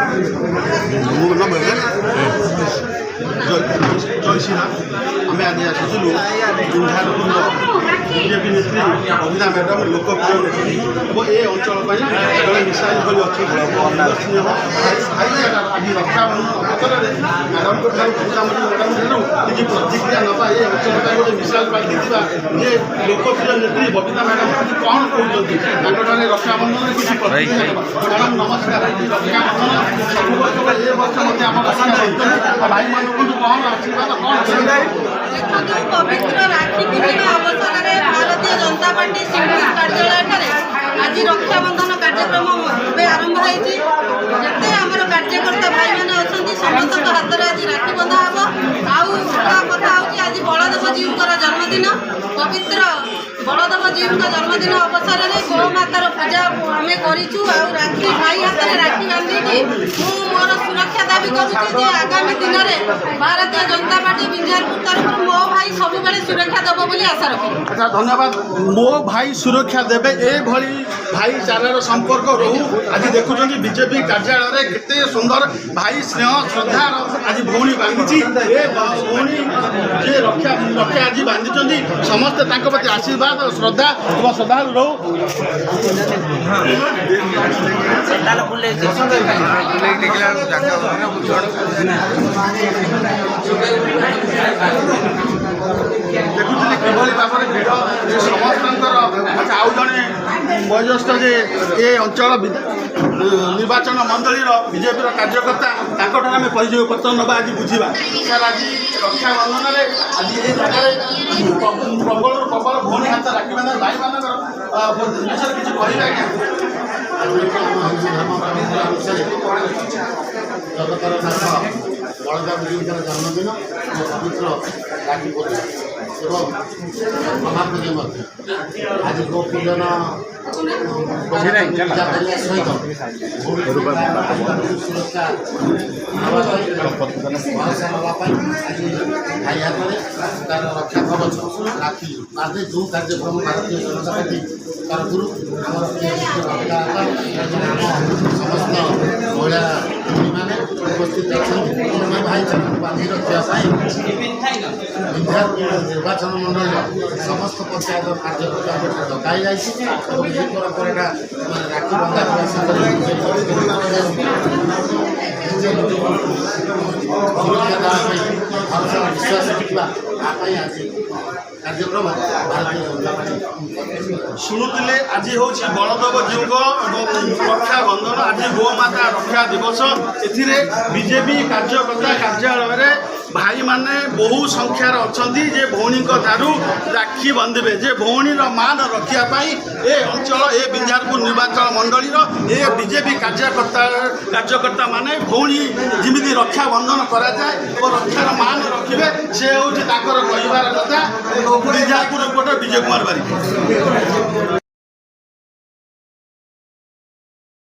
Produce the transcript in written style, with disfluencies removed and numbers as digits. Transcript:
जय श्रीराम आम आज आसलु झुंझारपुर बीजेपी नेत्री बबिता मैडम लोकप्रिय नेत्री और ये अंचल जड़े मिसाइल भली अच्छी स्नेह भाईचारा आज रक्षाबंधन अवसर में मैडम पूजामती मैडम किसी प्रतिक्रिया नवा ये अंचल गोटे मिसाइल पार्टी ये लोकप्रिय नेत्री बबिता मैडम कौन कहते रक्षाबंधन किसी प्रतिक्रिया मैडम नमस्कार रक्षाबंधन सब वर्ष ये वर्ष मध्य आम रक्षा भाई मान कौन आशीर्वाद कौन पवित्र राखी पूर्णिमा अवसर में भारतीय जनता पार्टी सिंगल कार्यालय आज रक्षाबंधन कार्यक्रम आरंभ होती जिते आम कार्यकर्ता भाई मैंने अच्छा समस्त हाथ में आज राखी बंधा हम आउ कथा आज बलदेव जीव जन्मदिन पवित्र बलदेव जीव जन्मदिन अवसर में गौमातार पूजा आम करूँ राखी भाई हाथ में राखी बांधिकी मोर सुरक्षा दाबी करुँचे आगामी दिन में भारतीय जनता पार्टी विंझारपुर तरफ मो भाई सब सुरक्षा देव बोली आशा रखी। अच्छा धन्यवाद मो भाई सुरक्षा देवे ये भाईचारार संपर्क रहू आज देखुं बीजेपी कार्यालय केते सुंदर भाई स्नेह श्रद्धा आज भौणी बांधी भौणी जे रक्षा रक्षा आज बांधी समस्ते प्रति आशीर्वाद और श्रद्धा और श्रद्धा रहू देखुली किभली भाव में भिड़ समस्त अच्छा आउ जड़े वयोज्येष्ठ जे ये अंचल निर्वाचन मंडली बीजेपी कार्यकर्ता आम परिचय पत्र नवा आज बुझा सर आज रक्षाबंधन में आज ये जगह प्रबल प्रबल भौणी हाथ राखी बांधा भाई मान विषय किसी कहना जगतर नाथ बलदेव जीवर जन्मदिन पवित्र राखी पूजा एवं महापूजा आज गोपूजन सहित सुरक्षा भरोसा नापी आज भाई हाथ में तार रक्षा कवच राखी बांधे जो कार्यक्रम भारतीय जनता पार्टी तरफ समस्त महिला मैंने उपस्थित अच्छा भाईचारा बांधि रखापी निर्वाचन मंडल समस्त पंचायत कार्यकर्ता डकाई जाए परंपरा राखी बंधा सुरक्षा देवाई भरोसा विश्वास रखा आज कार्यक्रम भारतीय जनता पार्टी शुणुले आज हूँ बलदेव जीव रक्षाबंधन आज गोमाता रक्षा दिवस बीजेपी कार्यकर्ता कार्यालय भाई माने बहु संख्यार अच्छा जे भौणी ठारू राखी बांधे जे भौणी मान रखापी ए अंचल ए विंझारपुर निर्वाचन मंडलीर ए बीजेपी कार्यकर्ता माने भौणी जमी रक्षा बंधन कराए और रक्षार मान रखिए से हूँ कहबार कथा विंझारपुर रिपोर्टर विजय कुमार बारिक।